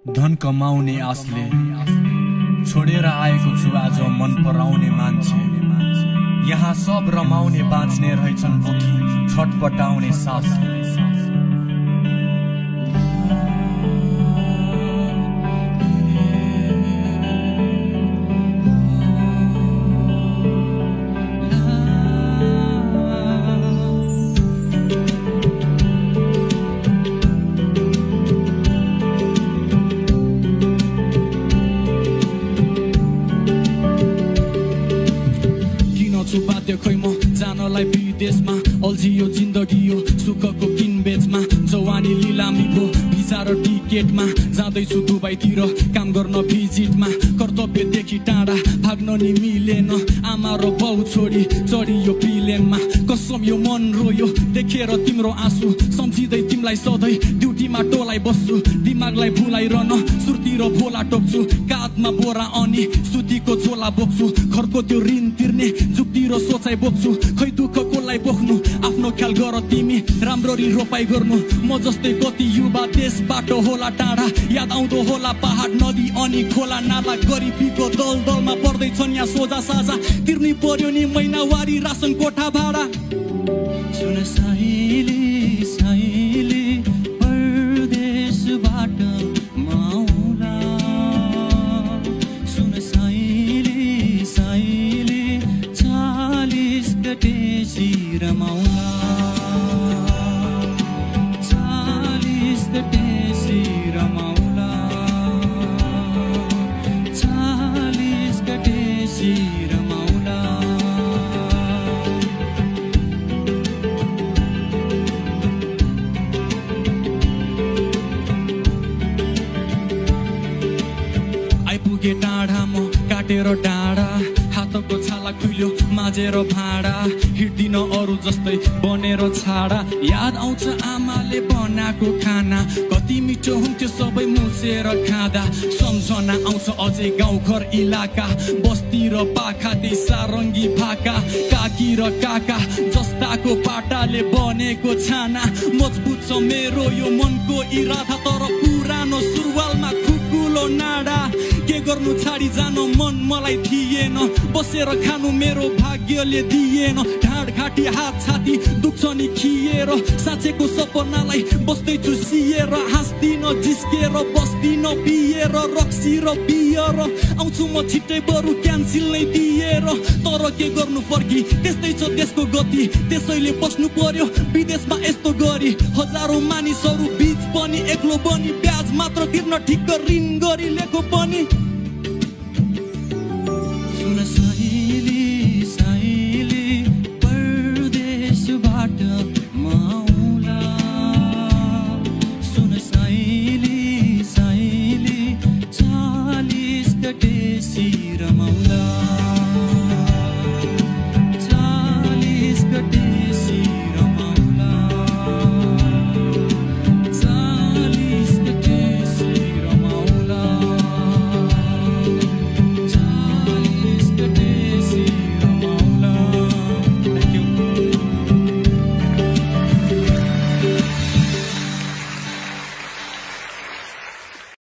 धन कमाउने आशले छोडेर आएको छु आज मन पराउने मान्छे। यहाँ सब रमाउने बाँच्ने रहेछन् भोकी छटपटाउने सासले। बाध्य खै म जानलाई विदेशमा अल्झियो जिन्दगी यो सुखको किनबेचमा। जवानी लिलामी भो भिजा र टिकेटमा जाँदैछु दुबईतिर काम गर्न भिजिटमा। कर्तव्यदेखि टाढा भाग्न नि मिलेन आमा र बाउ छोडी चढियो प्लेनमा। कसम यो मन रोयो देखेर तिम्रो आँसु सम्झिँदै तिमीलाई सधैँ ड्युटीमा टोलाइ बस्छु। दिमागलाई भुलाइरहन सुर्ती र भोला टोक्छु काँधमा बोरा अनि सुतीको झोला बोक्छु। घरको त्यो ऋण तिर्ने जुक्ति र सोचाइ बोक्छु। खै दुःख कसलाई बोक्नु आफ्नो ख्याल गर तिमी राम्ररी रोपाइ गर्नु। म जस्तै कति युवा देशबाट होला टाढा याद आउँदो होला पहाड नदी अनि खोला नाला। गरिबीको दलदलमा पर्दैछन् यहाँ सोझा साझा तिर्नै पर्यो नि महिनावारी रासन कोठा भाडा। सुन साइली साइली परदेशबाट माउला। सुन साइली साइली 40 गतेसी रमाउला। 40 गतेसी रमाउला। 40 गतेसी रमाउला। आइपुगे टाढा म काटेर डाँडा हातको छाला खुल्यो माझेर भाँडा। हिँड्दिन अरू जस्तै बनेर छाडा याद आउँछ आमाले बनाएको खाना। कति मिठो हुन्थ्यो सबै मुसेर खाँदा। सम्झना आउँछ अझै गाउँघर इलाका बस्ती र पाखा त्यही सारङ्गी भाका। काकी र काका जस्ताको पाटाले बनेको छाना। मजबुत छ मेरो यो मनको इरादा तर पुरानो सुरुवालमा खुकुलो नाडा। के गर्नु छाडी जानु मन मलाई थिएन बसेर खानु मेरो भाग्यले दिएन। ढाड घाँटी हात छाती दुख्छ नि खिएर साँचेको सपनालाई बस्दैछु सिएर। हाँस्दिन जिस्केर बस्दिन पिएर रक्सी र बियर आउँछु म छिट्टै बरु क्यान्सिल नै दिएर। तर के गर्नु फर्की त्यस्तै छ देशको गति त्यसैले बस्नु पर्यो विदेशमा यस्तो गरी। हजारौं मानिसहरू बीच पनि एक्लो बनी ब्याज मात्र तिर्न ठिक्क ऋण गरी लेखो पनि।